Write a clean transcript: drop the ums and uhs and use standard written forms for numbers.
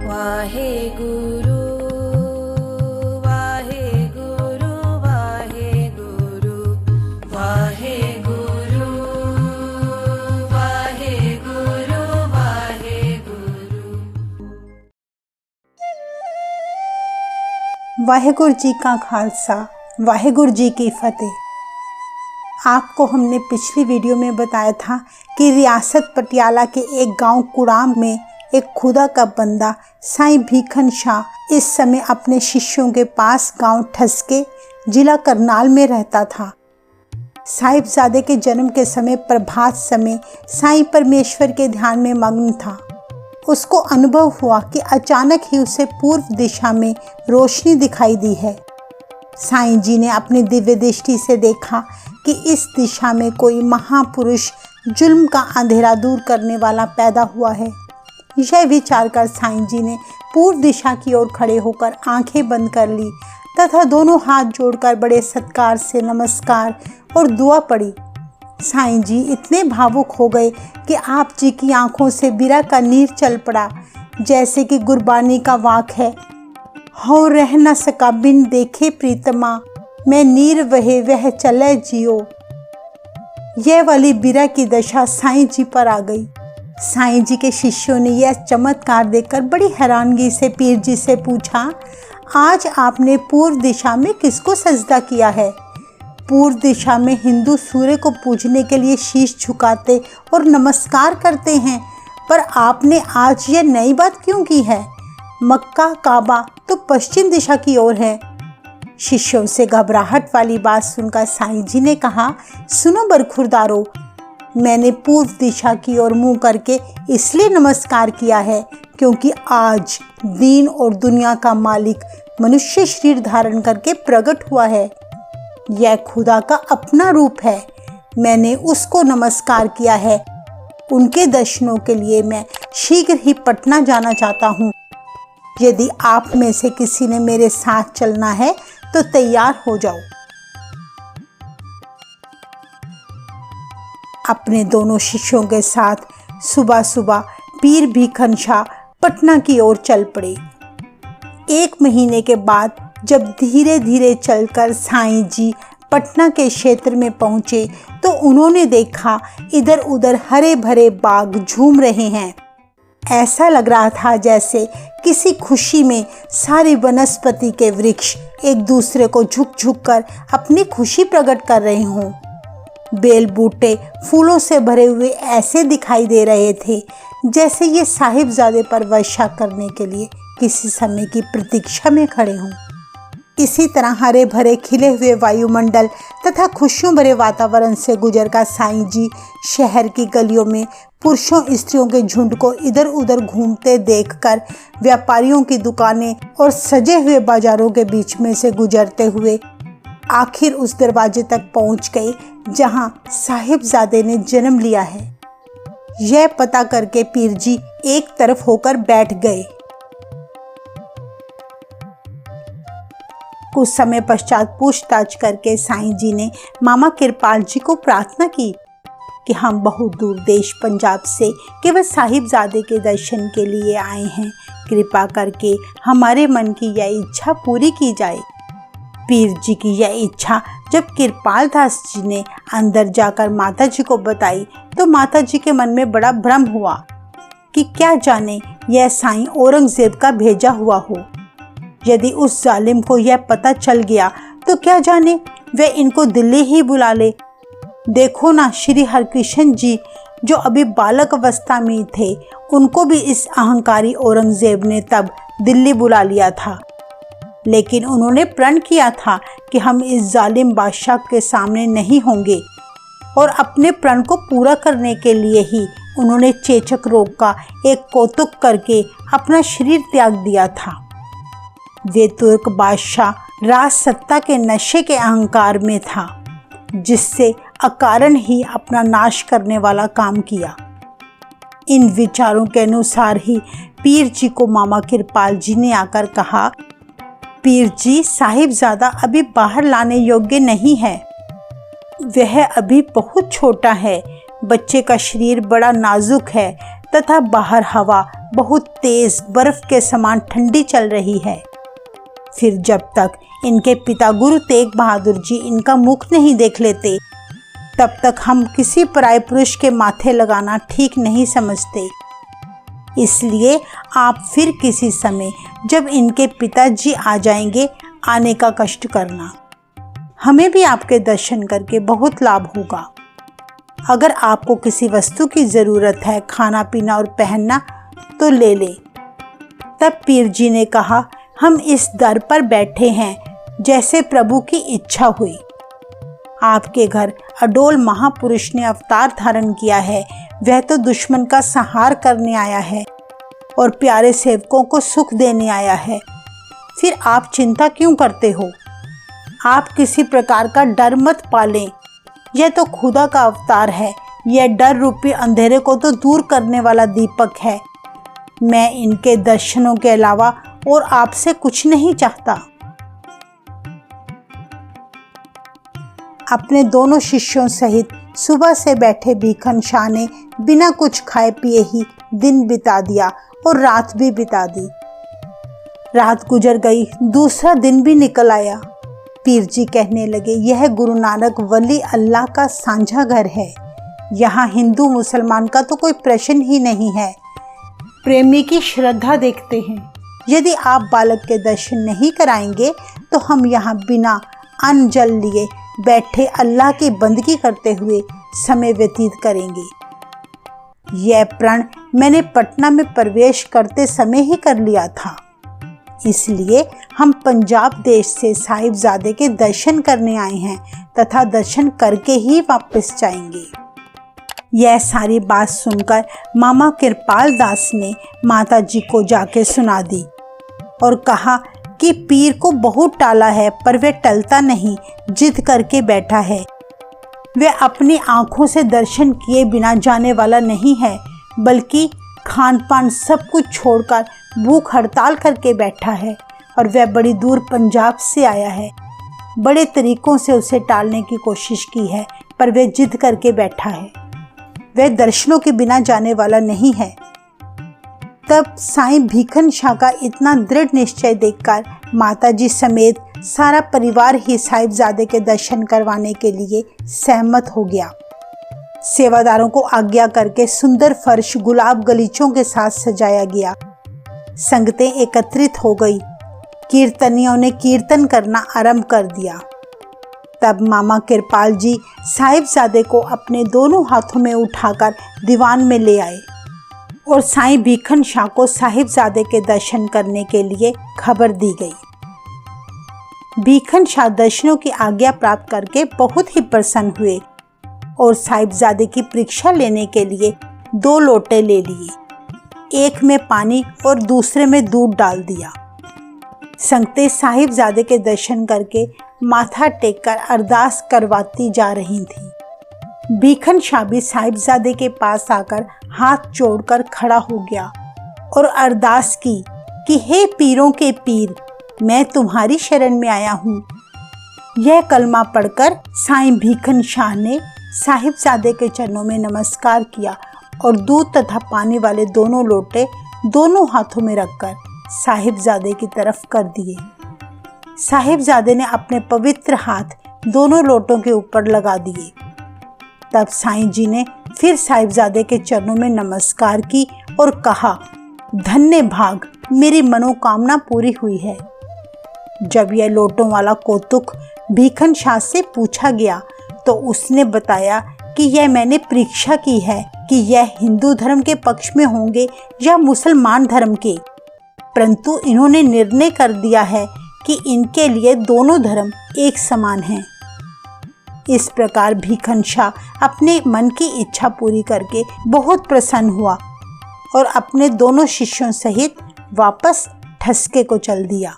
वाहेगुरु वाहेगुरु वाहेगुरु वाहेगुरु वाहेगुरु वाहेगुरु। वाहेगुरु जी का खालसा, वाहेगुरु जी की फतेह। आपको हमने पिछली वीडियो में बताया था कि रियासत पटियाला के एक गांव कुड़ाम में एक खुदा का बंदा साईं भीखन शाह इस समय अपने शिष्यों के पास गांव ठसके जिला करनाल में रहता था। साहिबजादे के जन्म के समय प्रभात समय साईं परमेश्वर के ध्यान में मग्न था। उसको अनुभव हुआ कि अचानक ही उसे पूर्व दिशा में रोशनी दिखाई दी है। साईं जी ने अपनी दिव्य दृष्टि से देखा कि इस दिशा में कोई महापुरुष जुल्म का अंधेरा दूर करने वाला पैदा हुआ है। यह विचार कर साईं जी ने पूर्व दिशा की ओर खड़े होकर आंखें बंद कर ली तथा दोनों हाथ जोड़कर बड़े सत्कार से नमस्कार और दुआ पड़ी। साईं जी इतने भावुक हो गए कि आप जी की आंखों से बिरह का नीर चल पड़ा। जैसे कि गुरबानी का वाक है, हो रह न सका बिन देखे प्रीतमा, मैं नीर वहे वह चले जियो। यह वाली बिरह की दशा साईं जी पर आ गई। साईं जी के शिष्यों ने यह चमत्कार देखकर बड़ी हैरानगी से पीर जी से पूछा, आज आपने पूर्व दिशा में किसको सजदा किया है? पूर्व दिशा में हिंदू सूर्य को पूजने के लिए शीश झुकाते और नमस्कार करते हैं, पर आपने आज यह नई बात क्यों की है? मक्का काबा तो पश्चिम दिशा की ओर है। शिष्यों से घबराहट वाली बात सुनकर साईं जी ने कहा, सुनो बरखुरदारो, मैंने पूर्व दिशा की ओर मुंह करके इसलिए नमस्कार किया है क्योंकि आज दीन और दुनिया का मालिक मनुष्य शरीर धारण करके प्रकट हुआ है। यह खुदा का अपना रूप है। मैंने उसको नमस्कार किया है। उनके दर्शनों के लिए मैं शीघ्र ही पटना जाना चाहता हूँ। यदि आप में से किसी ने मेरे साथ चलना है तो तैयार हो जाओ। अपने दोनों शिष्यों के साथ सुबह सुबह पीर भीखन शाह पटना की ओर चल पड़े। 1 महीने के बाद जब धीरे धीरे चलकर साईं जी पटना के क्षेत्र में पहुंचे तो उन्होंने देखा इधर उधर हरे भरे बाग झूम रहे हैं। ऐसा लग रहा था जैसे किसी खुशी में सारी वनस्पति के वृक्ष एक दूसरे को झुक झुक कर अपनी खुशी प्रकट कर रहे हों। बेल बूटे फूलों से भरे हुए ऐसे दिखाई दे रहे थे जैसे ये साहिबजादे पर वर्षा करने के लिए किसी समय की प्रतीक्षा में खड़े हों। इसी तरह हरे भरे खिले हुए वायुमंडल तथा खुशियों भरे वातावरण से गुजर कर साईं जी शहर की गलियों में पुरुषों स्त्रियों के झुंड को इधर उधर घूमते देखकर व्यापारियों की दुकानें और सजे हुए बाजारों के बीच में से गुजरते हुए आखिर उस दरवाजे तक पहुंच गए जहां साहिबजादे ने जन्म लिया है। यह पता करके पीर जी एक तरफ होकर बैठ गए। कुछ समय पश्चात पूछताछ करके साईं जी ने मामा कृपाल जी को प्रार्थना की कि हम बहुत दूर देश पंजाब से केवल साहिबजादे के दर्शन के लिए आए हैं, कृपा करके हमारे मन की यह इच्छा पूरी की जाए। पीर जी की यह इच्छा जब कृपाल दास जी ने अंदर जाकर माता जी को बताई तो माता जी के मन में बड़ा भ्रम हुआ कि क्या जाने यह साईं औरंगजेब का भेजा हुआ हो। यदि उस जालिम को यह पता चल गया तो क्या जाने वह इनको दिल्ली ही बुला ले। देखो ना, श्री हरकृष्ण जी जो अभी बालक अवस्था में थे, उनको भी इस अहंकारी औरंगजेब ने तब दिल्ली बुला लिया था, लेकिन उन्होंने प्रण किया था कि हम इस जालिम बादशाह के सामने नहीं होंगे और अपने प्रण को पूरा करने के लिए ही उन्होंने चेचक रोग का एक कौतुक करके अपना शरीर त्याग दिया था। वे तुर्क बादशाह राज सत्ता के नशे के अहंकार में था, जिससे अकारण ही अपना नाश करने वाला काम किया। इन विचारों के अनुसार ही पीर जी को मामा कृपाल जी ने आकर कहा, पीर जी, साहिबजादा अभी बाहर लाने योग्य नहीं है। वह अभी बहुत छोटा है। बच्चे का शरीर बड़ा नाजुक है, तथा बाहर हवा बहुत तेज बर्फ के समान ठंडी चल रही है। फिर जब तक इनके पिता गुरु तेग बहादुर जी इनका मुख नहीं देख लेते, तब तक हम किसी पराये पुरुष के माथे लगाना ठीक नहीं समझते। इसलिए आप फिर किसी समय जब इनके पिताजी आ जाएंगे, आने का कष्ट करना। हमें भी आपके दर्शन करके बहुत लाभ होगा। अगर आपको किसी वस्तु की ज़रूरत है, खाना पीना और पहनना, तो ले लें। तब पीर जी ने कहा, हम इस दर पर बैठे हैं जैसे प्रभु की इच्छा हुई। आपके घर अडोल महापुरुष ने अवतार धारण किया है, वह तो दुश्मन का संहार करने आया है और प्यारे सेवकों को सुख देने आया है। फिर आप चिंता क्यों करते हो? आप किसी प्रकार का डर मत पालें। यह तो खुदा का अवतार है। यह डर रूपी अंधेरे को तो दूर करने वाला दीपक है। मैं इनके दर्शनों के अलावा और आपसे कुछ नहीं चाहता। अपने दोनों शिष्यों सहित सुबह से बैठे भीखन शाह ने बिना कुछ खाए पिए ही दिन बिता दिया और रात भी बिता दी। रात गुजर गई, दूसरा दिन भी निकल आया। पीर जी कहने लगे, यह गुरु नानक वली अल्लाह का साझा घर है। यहाँ हिंदू मुसलमान का तो कोई प्रश्न ही नहीं है। प्रेमी की श्रद्धा देखते हैं। यदि आप बालक के दर्शन नहीं कराएंगे तो हम यहाँ बिना अन्न जल लिए बैठे अल्लाह की बंदगी करते हुए समय व्यतीत करेंगे। यह प्रण मैंने पटना में प्रवेश करते समय ही कर लिया था। इसलिए हम पंजाब देश से साहिबजादे के दर्शन करने आए हैं तथा दर्शन करके ही वापस जाएंगे। यह सारी बात सुनकर मामा कृपाल दास ने माता जी को जाके सुना दी और कहा कि पीर को बहुत टाला है, पर वह टलता नहीं, जिद करके बैठा है। वह अपनी आंखों से दर्शन किए बिना जाने वाला नहीं है, बल्कि खान पान सब कुछ छोड़कर भूख हड़ताल करके बैठा है। और वह बड़ी दूर पंजाब से आया है। बड़े तरीकों से उसे टालने की कोशिश की है, पर वह जिद करके बैठा है। वह दर्शनों के बिना जाने वाला नहीं है। तब साईं भीखन शाह का इतना दृढ़ निश्चय देखकर माताजी समेत सारा परिवार ही साहिबजादे के दर्शन करवाने के लिए सहमत हो गया। सेवादारों को आज्ञा करके सुंदर फर्श गुलाब गलीचों के साथ सजाया गया। संगतें एकत्रित हो गई। कीर्तनियों ने कीर्तन करना आरंभ कर दिया। तब मामा कृपाल जी साहिबजादे को अपने दोनों हाथों में उठाकर दीवान में ले आए और साईं भीखन शाह को साहिबजादे के दर्शन करने के लिए खबर दी गई। भीखन शाह दर्शनों की आज्ञा प्राप्त करके बहुत ही प्रसन्न हुए और साहिबजादे की परीक्षा लेने के लिए 2 लोटे ले लिए। एक में पानी और दूसरे में दूध डाल दिया। संगतें साहिबजादे के दर्शन करके माथा टेककर अरदास करवाती जा रही थीं। भीखन शाह भी साहिबजादे के पास आकर हाथ जोड़कर खड़ा हो गया और अरदास की कि हे पीरों के पीर, मैं तुम्हारी शरण में आया हूँ। यह कलमा पढ़कर साईं भीखन शाह ने साहिबजादे के चरणों में नमस्कार किया और दूध तथा पानी वाले दोनों लोटे दोनों हाथों में रखकर साहिबजादे की तरफ कर दिए। साहिबजादे ने अपने पवित्र हाथ दोनों लोटों के ऊपर लगा दिए। तब साईं जी ने फिर साहिबजादे के चरणों में नमस्कार की और कहा, धन्य भाग, मेरी मनोकामना पूरी हुई है। जब यह लोटों वाला कौतुक भीखन शाह से पूछा गया तो उसने बताया कि यह मैंने परीक्षा की है कि यह हिंदू धर्म के पक्ष में होंगे या मुसलमान धर्म के, परंतु इन्होंने निर्णय कर दिया है कि इनके लिए दोनों धर्म एक समान हैं। इस प्रकार भीखन शाह अपने मन की इच्छा पूरी करके बहुत प्रसन्न हुआ और अपने दोनों शिष्यों सहित वापस ठसके को चल दिया।